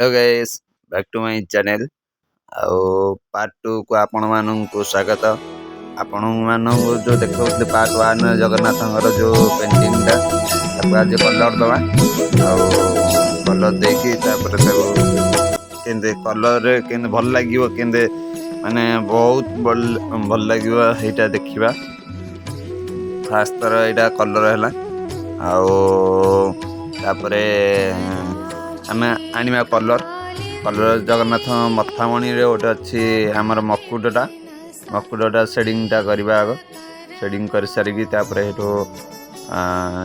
Hello guys back to my channel आउ part 2 को आपण माननकु स्वागत। आपण माननकु जो देखौथले पार्ट 1 जगन्नाथंगर जो पेंटिंग टा ताको आज कलर दवा आउ कलर देकी तापर ताको केंदे कलर रे केंदे भल लागिवो केंदे माने बहुत भल लागिवो हेटा देखिबा। खास तर एटा कलर हैला आउ तापरे आम आनिबा कलर जगन्नाथ मथामणी रे गोटे अच्छी आमर मकुटटा सेडिंगटा करवा आग सेडिंग कर सारिकी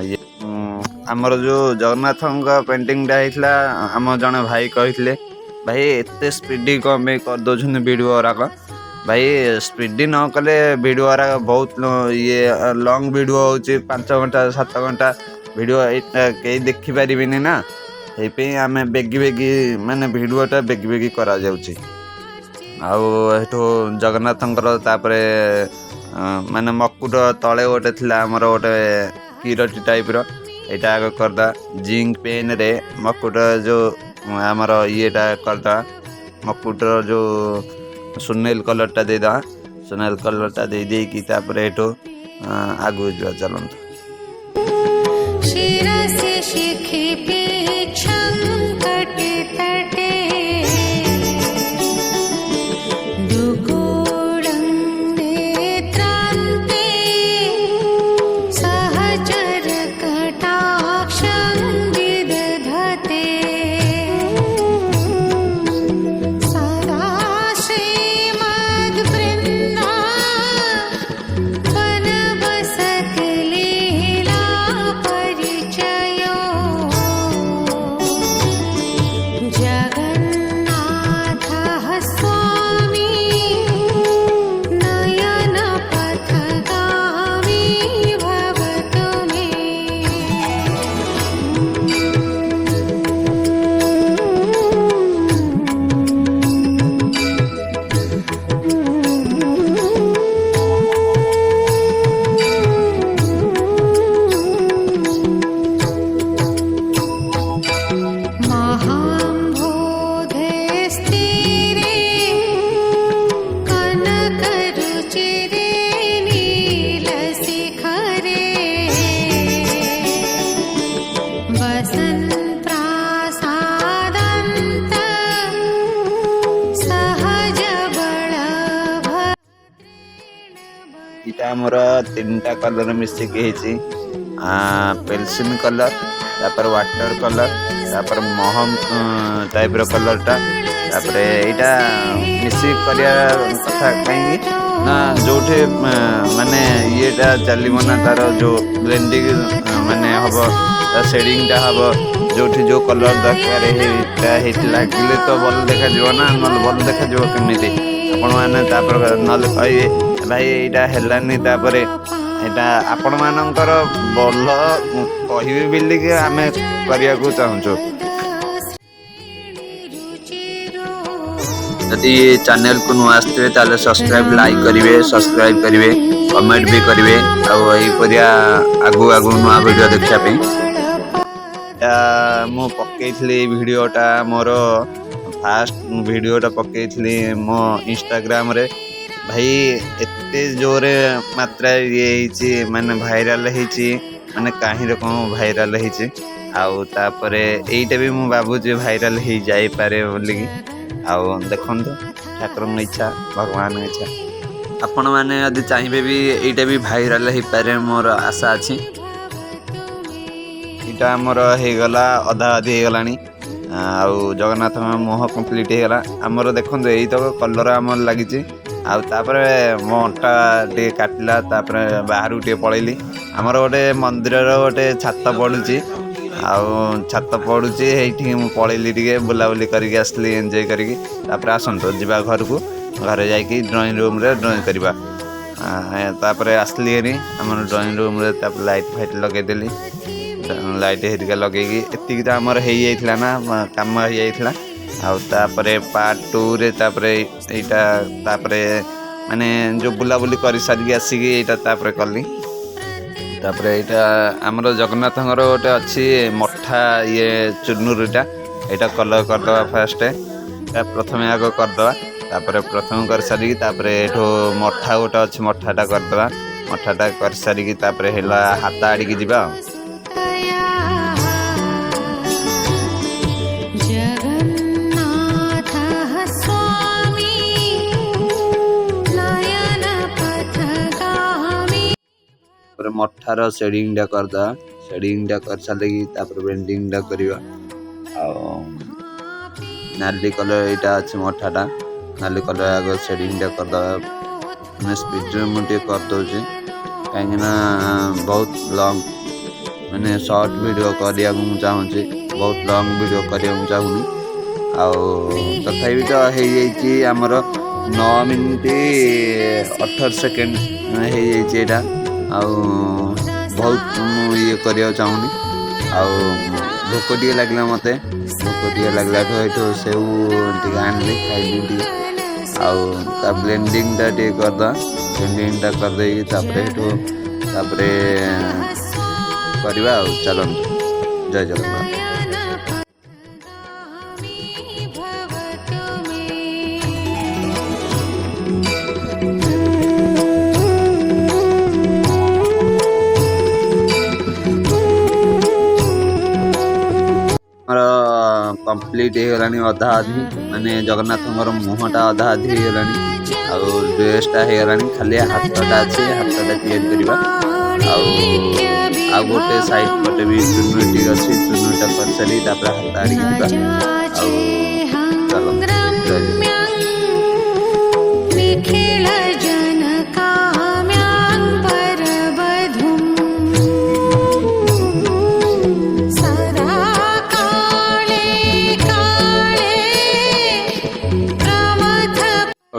ये आमर जो जगन्नाथ पेंटिंगटा होता आम जड़े भाई कहते भाई एत स्पीड कम कर दौरान वीडियो गुराक भाई स्पीड न कले वीडियो गुराक बहुत ये लंग वीडियो हो 5 घंटा 7 घंटा वीडियो कई देखिपारे ना ये आम बेगी बेगी माने भिडियोटा बेगी बेगी करा जाउची। आउ जगन्नाथंकर तापरे माने मकुट तले गोटे थिला हमर गोटे किरटी टाइप रो एटा आग करदा जिंक पेन रे मकुट जो हमर येटा करदा मकुट जो सुनेल कलरटा देदा सुनेल कलरटा दे दे की तापरे एटो आगु जा चलंत शिरसे शिखी आमर 3टा कलर मिसिकी पेंसिल कलर तापर वाटर कलर तापर महम टाइप रो कलरटा तापर एटा मिसिक करिया कथा कहीं ना जोठे माने येटा चलिबो ना तार जो ब्लेंडिंग माने हबो शेडिंगटा हबो जोठी जो कलर दरकार हेटा लागले तो भल देखा जीव ना नल भल देखा जीव केमिति आपण माने तापर नल कहिए भाई यहाँ हेलानी तापर यहाँ आपण मानकर भल कह बोलिक आम करने चाहूँ। यदि चैनल को नुआ आसते ताले सब्सक्राइब लाइक करेंगे कमेंट भी करेंगे और आगु आगु नुआ वीडियो देखापी मु पकई वीडियोटा मोर फास्ट वीडियोटा पकई मो इंस्टाग्राम रे भाई एते जोरे मात्रा ये माने भाइराल होती माने कहीं रकम भाइराल होती आउ तापरे एइटा भी मु बाबूजी भाइराल हो जाई पारे बोलिकी आउ देखंतु ठाकुर इच्छा भगवान इच्छा आपण माने यदि चाहिए भी एइटा भी भाइराल हो पारे मोर आशा अछि। एटा हमर हे गला अधा अधि हो गलानी आउ जगन्नाथ मुह कंप्लीट हो गला हमर देखंतु एई तो कलर हमर लागिची आउ तापर मो अंटा टे काटला तापर बाहर टे पलैली आमर गोटे मंदिर गोटे छात पड़ुची आउ छात पड़ुची हेठी मु पलैली टिके बुलाबुली करके आसली एंजॉय करके तापर आसंतो जीवा घर को घरे जाइकी ड्राइंग रूम रे ड्राइंग करबा तापर आसली एनी हमर ड्राइंग रूम रे तापर लाइट फाइट लगे देली लाइट हेरिका लगेगी एतिक तो आमर हेई जाइथिला ना काम हेई जाइथिला आउ तापरे पार्ट 2 रे तापरे एटा तापरे माने जो बुलाबुली कर सारी आसिकी एटा तापरे कली तापरे एटा हमर जगन्नाथंगर गोटे अच्छी मठा ये चुनुरीटा एटा कलर करदे फास्ट प्रथम आग करदे तापर प्रथम कर सारी तापर एठो मठा गोटे अच्छे मठाटा करदे मठाटा कर सारी तापर हैला हाथ आड़ी की जीवा मठार शेडिंग करदा शेडिंग कर सारे बेंडिंग करवा नाली कलर यहाँ अच्छे मठाटा नाली कलर आग शेडिंग करदे मैंने स्पीड मुझे करदे कहीं बहुत लॉन्ग मैंने शॉर्ट वीडियो करने चाहूँगी बहुत लॉन्ग वीडियो करने चाहूनी तथापि तो होमर 9 मिनिट 18 सेकेंड होता बहुत ये करने चाहूनी भोक टे लगे मत भोक टे लगला से आनली खाइली ब्लेंडिंग टे करदा ब्लेंडिंग करदे करवा चलो जय जगन्नाथ। कंप्लीट हो अधा आधी माने जगन्नाथ मुहटा अधा आधी हो ड्रेसटा हो खाली हाथटा अच्छे हाथटा तैयारी करवा गोटे साइड पटे भी चुनुटी अच्छी चुनुटा कर सारी हाथ आड़ी चलो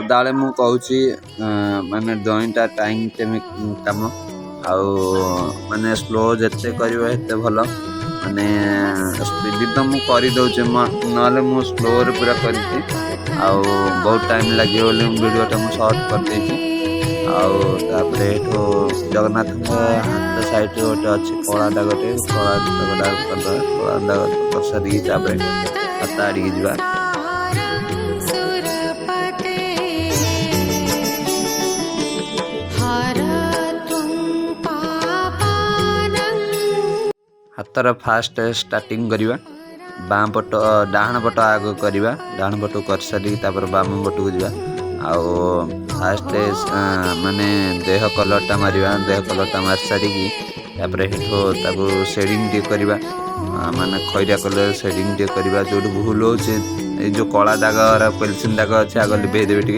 दाले मु कहूची माने ड्रॉइंगटा टाइम कम माने स्लो जिते करते भल माने स्पीड तो मुझे करदे ना मु स्लो पूरा कर बहुत टाइम लगे वीडियोटा मुझे सर्ट करदे जगन्नाथ हाथ साइड गोटे अच्छे कला दागटे कला दाग कर सारी हाथ आड़ी जा हाथर फास्ट स्टार्टिंग करवा बाँ पट डाण पट आग करवा डाण पट कर सारी बाम पट को जा फास्ट माने देह कलरटा मारिबा देह कलरटा मार सारी शेडिंग टे करवा माने खैरिया कलर शेडिंग टे करवा जो भूल हो जो कला दाग पेलसिन दाग अच्छे आग लिभे देवे टे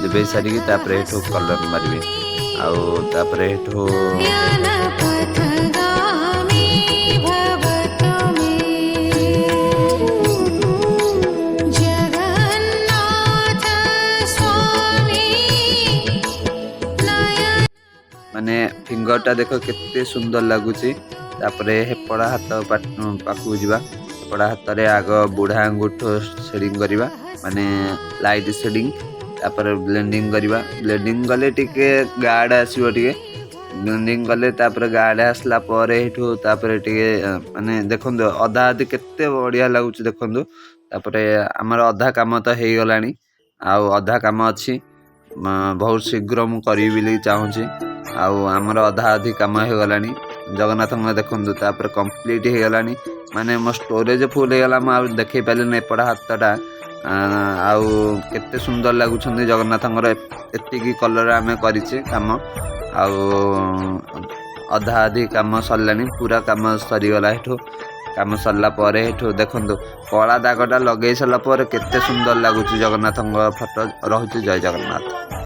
लिभे सारी कलर मारे माने फिंगरटा देख केते सुंदर लगुच हेपड़ा हाथ पाखु जावा हेपड़ा हाथ रे आग बुढ़ा अंगूठ शेडिंग करवा माने लाइट शेडिंग ब्लेंडिंग करवा ब्लेंडिंग गले टिके गार्ड आसो टे ब्लेंडिंग गले गार्ड आसला माने देखो अधा अधी केते बढ़िया लगुच देखो आमर अधा काम तो हो गलानी अधा काम अच्छी बहुत शीघ्र मु करी चाहूँगी आमर अधा अधि कम हो गलानी जगन्नाथ देखु कंप्लीट हो गलानी माने मो स्टोरेज फुल हो गला मुझे देखे पारे एपड़ा हाथटा केते सुंदर लगुच जगन्नाथ एति कलर आम करें कम अधा अधि कम सरलानी पूरा कम सरीगला कम सरला देखो कला दागटा लगे सारा केते सुंदर लगुच जगन्नाथ फोटो रही जय जगन्नाथ।